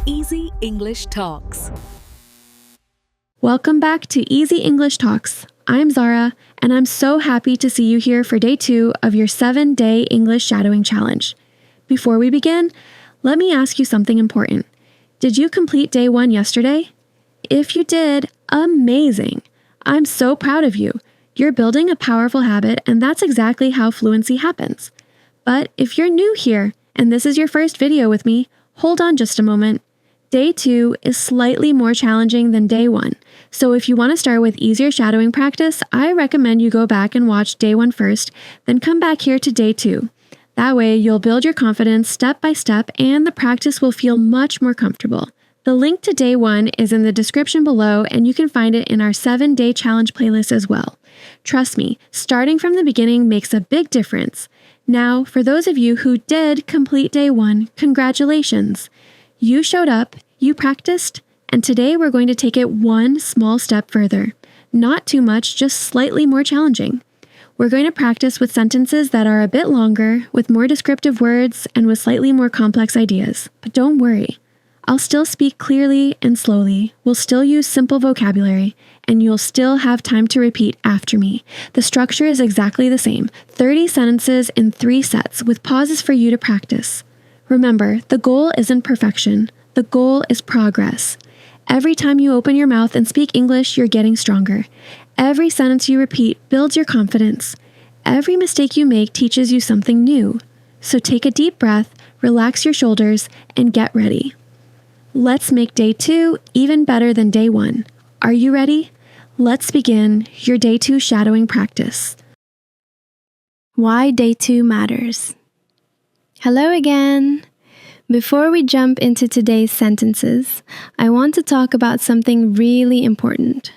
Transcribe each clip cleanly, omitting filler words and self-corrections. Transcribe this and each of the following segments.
Easy English Talks. Welcome back to Easy English Talks. I'm Zara, and I'm so happy to see you here for day 2 of your 7-day English shadowing challenge. Before we begin, let me ask you something important. Did you complete day 1 yesterday? If you did, amazing! I'm so proud of you. You're building a powerful habit, and that's exactly how fluency happens. But if you're new here, and this is your first video with me, hold on just a moment. Day 2 is slightly more challenging than day 1, so if you want to start with easier shadowing practice, I recommend you go back and watch day 1 first, then come back here to day 2. That way, you'll build your confidence step by step and the practice will feel much more comfortable. The link to day 1 is in the description below, and you can find it in our 7-day challenge playlist as well. Trust me, starting from the beginning makes a big difference. Now, for those of you who did complete day 1, congratulations! You showed up, you practiced, and today we're going to take it one small step further. Not too much, just slightly more challenging. We're going to practice with sentences that are a bit longer, with more descriptive words, and with slightly more complex ideas. But don't worry. I'll still speak clearly and slowly, we'll still use simple vocabulary, and you'll still have time to repeat after me. The structure is exactly the same, 30 sentences in 3 sets, with pauses for you to practice. Remember, the goal isn't perfection, the goal is progress. Every time you open your mouth and speak English, you're getting stronger. Every sentence you repeat builds your confidence. Every mistake you make teaches you something new. So take a deep breath, relax your shoulders, and get ready. Let's make day 2 even better than day 1. Are you ready? Let's begin your day 2 shadowing practice. Why day 2 matters. Hello again! Before we jump into today's sentences, I want to talk about something really important.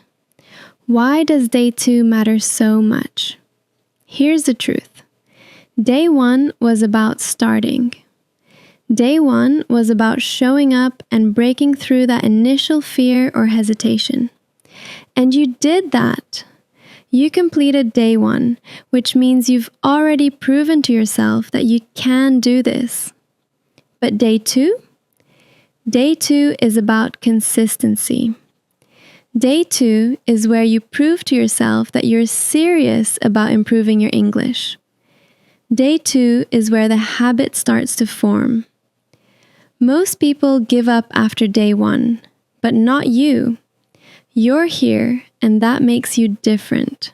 Why does day 2 matter so much? Here's the truth. Day 1 was about starting. Day 1 was about showing up and breaking through that initial fear or hesitation. And you did that. You completed day 1, which means you've already proven to yourself that you can do this. But day 2? Day 2 is about consistency. Day 2 is where you prove to yourself that you're serious about improving your English. Day 2 is where the habit starts to form. Most people give up after day 1, but not you. You're here, and that makes you different.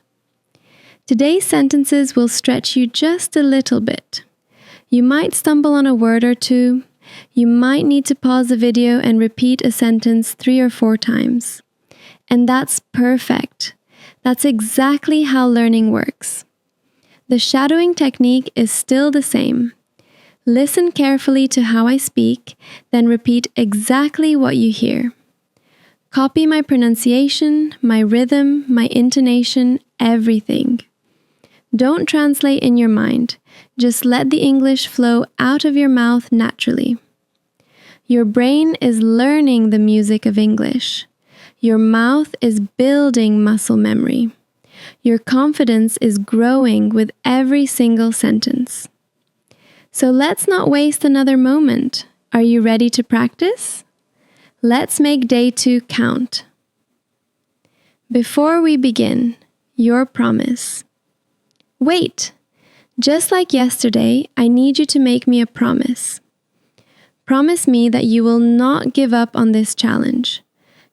Today's sentences will stretch you just a little bit. You might stumble on a word or two. You might need to pause the video and repeat a sentence 3 or 4 times. And that's perfect. That's exactly how learning works. The shadowing technique is still the same. Listen carefully to how I speak, then repeat exactly what you hear. Copy my pronunciation, my rhythm, my intonation, everything. Don't translate in your mind. Just let the English flow out of your mouth naturally. Your brain is learning the music of English. Your mouth is building muscle memory. Your confidence is growing with every single sentence. So let's not waste another moment. Are you ready to practice? Let's make day 2 count. Before we begin, your promise. Wait! Just like yesterday, I need you to make me a promise. Promise me that you will not give up on this challenge.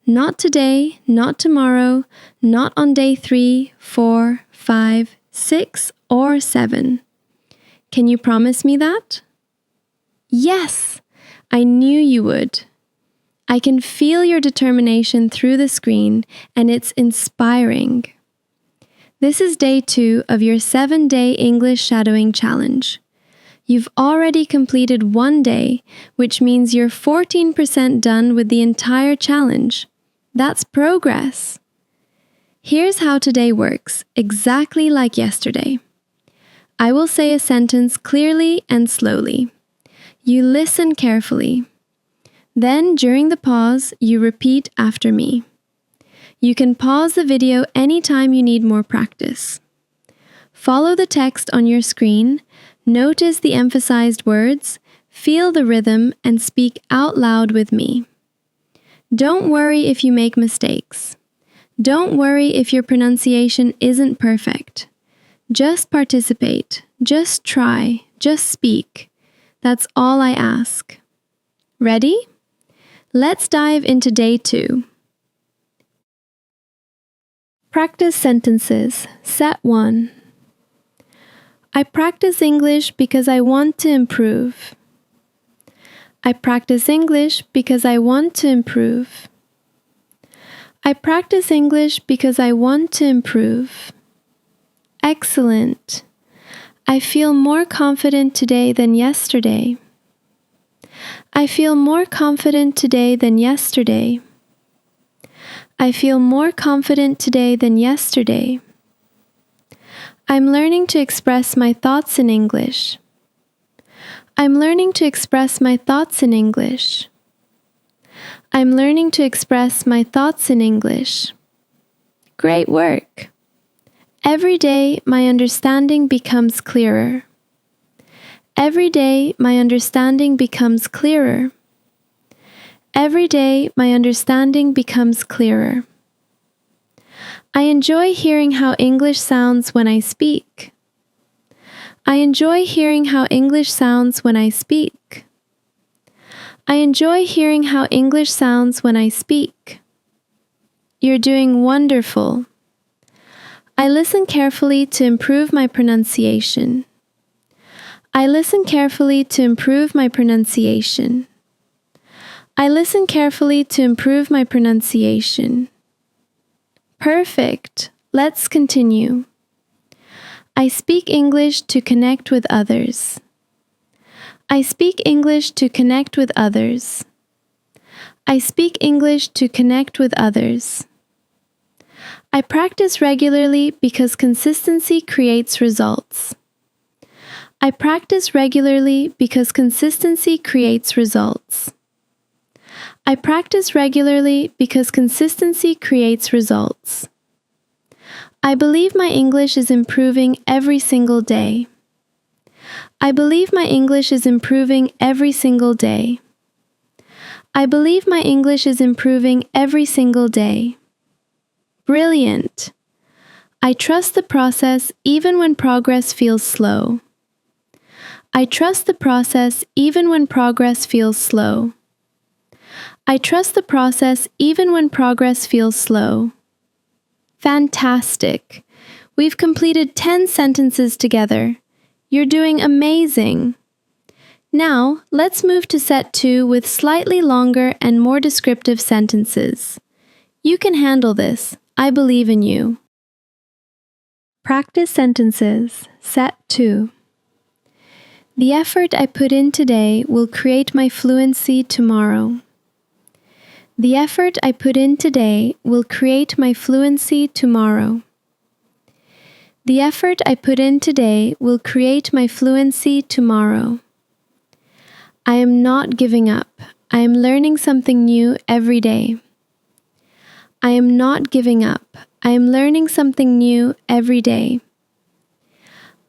Not today, not tomorrow, not on day 3, 4, 5, 6, or 7. Can you promise me that? Yes! I knew you would. I can feel your determination through the screen, and it's inspiring. This is day 2 of your 7-day English shadowing challenge. You've already completed 1 day, which means you're 14% done with the entire challenge. That's progress. Here's how today works, exactly like yesterday. I will say a sentence clearly and slowly. You listen carefully. Then, during the pause, you repeat after me. You can pause the video anytime you need more practice. Follow the text on your screen, notice the emphasized words, feel the rhythm, and speak out loud with me. Don't worry if you make mistakes. Don't worry if your pronunciation isn't perfect. Just participate. Just try. Just speak. That's all I ask. Ready? Let's dive into day 2. Practice sentences. Set 1. I practice English because I want to improve. I practice English because I want to improve. I practice English because I want to improve. Excellent. I feel more confident today than yesterday. I feel more confident today than yesterday. I feel more confident today than yesterday. I'm learning to express my thoughts in English. I'm learning to express my thoughts in English. I'm learning to express my thoughts in English. Great work! Every day, my understanding becomes clearer. Every day, my understanding becomes clearer. Every day, my understanding becomes clearer. I enjoy hearing how English sounds when I speak. I enjoy hearing how English sounds when I speak. I enjoy hearing how English sounds when I speak. You're doing wonderful. I listen carefully to improve my pronunciation. I listen carefully to improve my pronunciation. I listen carefully to improve my pronunciation. Perfect. Let's continue. I speak English to connect with others. I speak English to connect with others. I speak English to connect with others. I practice regularly because consistency creates results. I practice regularly because consistency creates results. I practice regularly because consistency creates results. I believe my English is improving every single day. I believe my English is improving every single day. I believe my English is improving every single day. Brilliant! I trust the process even when progress feels slow. I trust the process even when progress feels slow. I trust the process even when progress feels slow. Fantastic! We've completed 10 sentences together. You're doing amazing! Now, let's move to set 2 with slightly longer and more descriptive sentences. You can handle this. I believe in you. Practice sentences. Set 2. The effort I put in today will create my fluency tomorrow. The effort I put in today will create my fluency tomorrow. The effort I put in today will create my fluency tomorrow. I am not giving up. I am learning something new every day. I am not giving up. I am learning something new every day.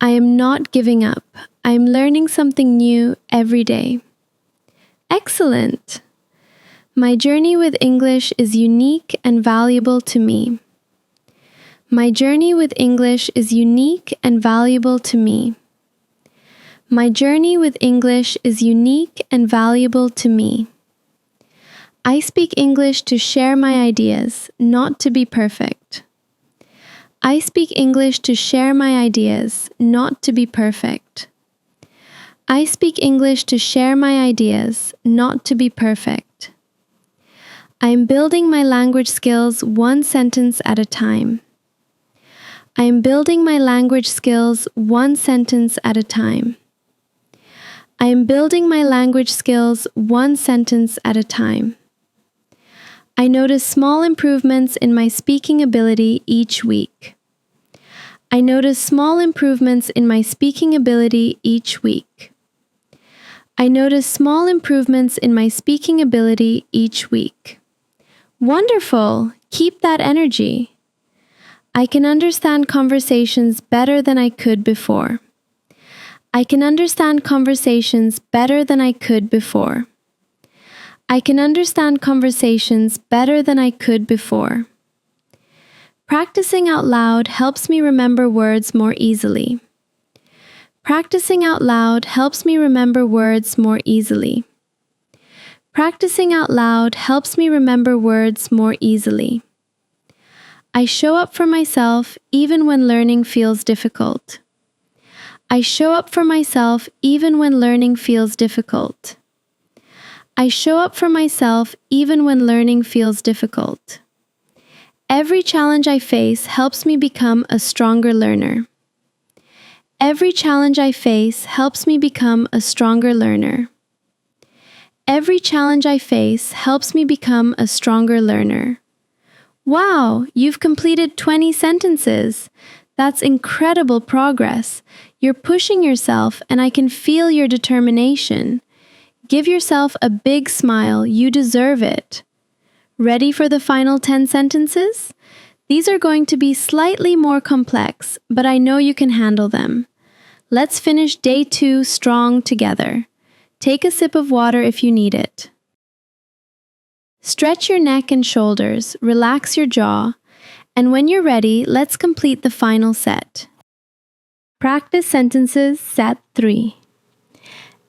I am not giving up. I am learning something new every day. Excellent! My journey with English is unique and valuable to me. My journey with English is unique and valuable to me. My journey with English is unique and valuable to me. I speak English to share my ideas, not to be perfect. I speak English to share my ideas, not to be perfect. I speak English to share my ideas, not to be perfect. I am building my language skills one sentence at a time. I am building my language skills one sentence at a time. I am building my language skills one sentence at a time. I notice small improvements in my speaking ability each week. I notice small improvements in my speaking ability each week. I notice small improvements in my speaking ability each week. Wonderful! Keep that energy. I can understand conversations better than I could before. I can understand conversations better than I could before. I can understand conversations better than I could before. Practicing out loud helps me remember words more easily. Practicing out loud helps me remember words more easily. Practicing out loud helps me remember words more easily. I show up for myself even when learning feels difficult. I show up for myself even when learning feels difficult. I show up for myself even when learning feels difficult. Every challenge I face helps me become a stronger learner. Every challenge I face helps me become a stronger learner. Every challenge I face helps me become a stronger learner. Wow, you've completed 20 sentences. That's incredible progress. You're pushing yourself and I can feel your determination. Give yourself a big smile. You deserve it. Ready for the final 10 sentences? These are going to be slightly more complex, but I know you can handle them. Let's finish day 2 strong together. Take a sip of water if you need it. Stretch your neck and shoulders, relax your jaw, and when you're ready, let's complete the final set. Practice sentences set 3.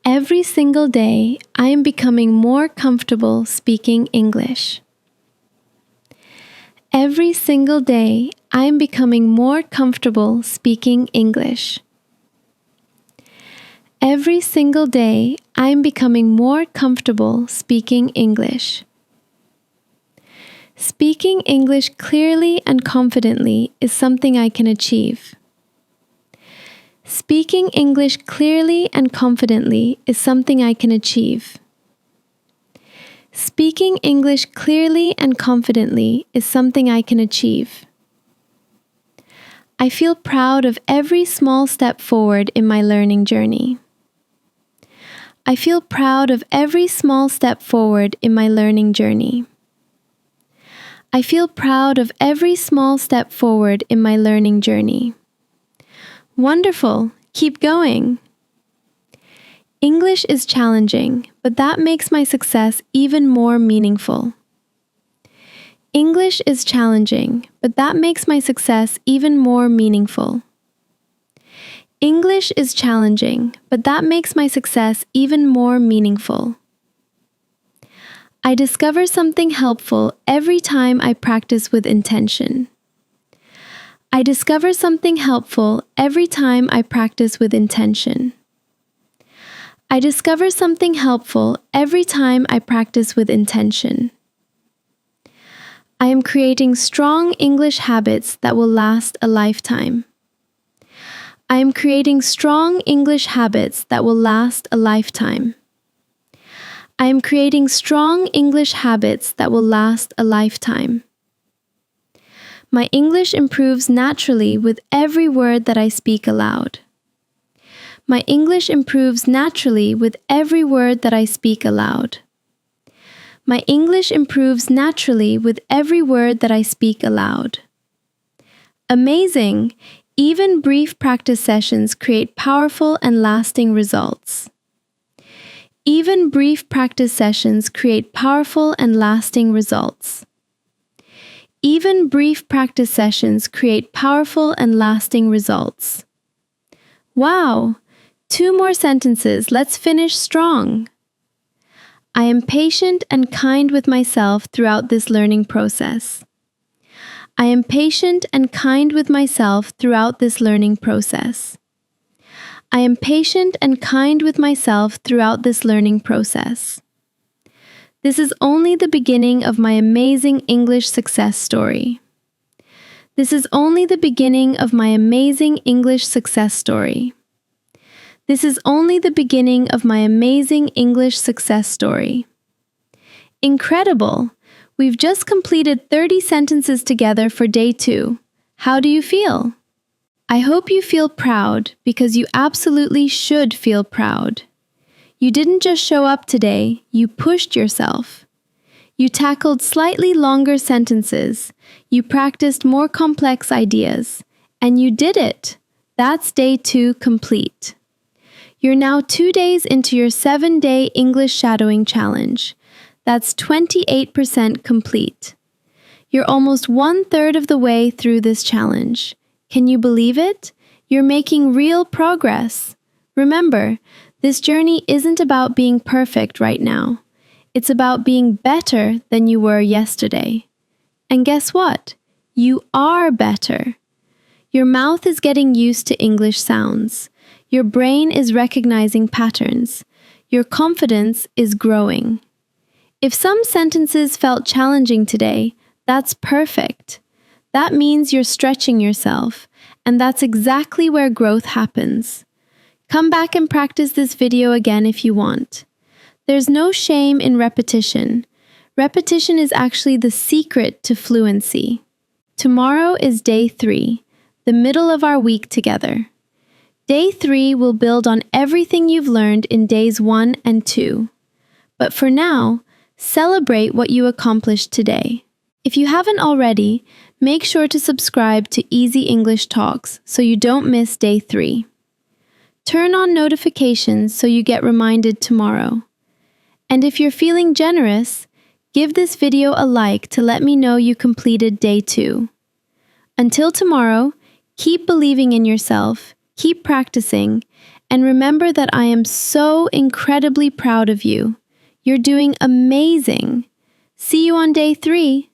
Every single day, I am becoming more comfortable speaking English. Every single day, I am becoming more comfortable speaking English. Every single day, I am becoming more comfortable speaking English. Speaking English clearly and confidently is something I can achieve. Speaking English clearly and confidently is something I can achieve. Speaking English clearly and confidently is something I can achieve. I feel proud of every small step forward in my learning journey. I feel proud of every small step forward in my learning journey. I feel proud of every small step forward in my learning journey. Wonderful! Keep going! English is challenging, but that makes my success even more meaningful. English is challenging, but that makes my success even more meaningful. English is challenging, but that makes my success even more meaningful. I discover something helpful every time I practice with intention. I discover something helpful every time I practice with intention. I discover something helpful every time I practice with intention. I am creating strong English habits that will last a lifetime. I am creating strong English habits that will last a lifetime. I am creating strong English habits that will last a lifetime. My English improves naturally with every word that I speak aloud. My English improves naturally with every word that I speak aloud. My English improves naturally with every word that I speak aloud. Amazing! Even brief practice sessions create powerful and lasting results. Even brief practice sessions create powerful and lasting results. Even brief practice sessions create powerful and lasting results. Wow! 2 more sentences. Let's finish strong. I am patient and kind with myself throughout this learning process. I am patient and kind with myself throughout this learning process. I am patient and kind with myself throughout this learning process. This is only the beginning of my amazing English success story. This is only the beginning of my amazing English success story. This is only the beginning of my amazing English success story. Incredible! We've just completed 30 sentences together for day 2. How do you feel? I hope you feel proud because you absolutely should feel proud. You didn't just show up today, you pushed yourself. You tackled slightly longer sentences, you practiced more complex ideas, and you did it. That's day 2 complete. You're now 2 days into your 7-day English shadowing challenge. That's 28% complete. You're almost 1/3 of the way through this challenge. Can you believe it? You're making real progress. Remember, this journey isn't about being perfect right now. It's about being better than you were yesterday. And guess what? You are better. Your mouth is getting used to English sounds. Your brain is recognizing patterns. Your confidence is growing. If some sentences felt challenging today, that's perfect. That means you're stretching yourself, and that's exactly where growth happens. Come back and practice this video again if you want. There's no shame in repetition. Repetition is actually the secret to fluency. Tomorrow is day 3, the middle of our week together. Day 3 will build on everything you've learned in days 1 and 2. But for now, celebrate what you accomplished today. If you haven't already, make sure to subscribe to Easy English Talks so you don't miss day 3. Turn on notifications so you get reminded tomorrow. And if you're feeling generous, give this video a like to let me know you completed day 2. Until tomorrow, keep believing in yourself, keep practicing, and remember that I am so incredibly proud of you. You're doing amazing. See you on day 3.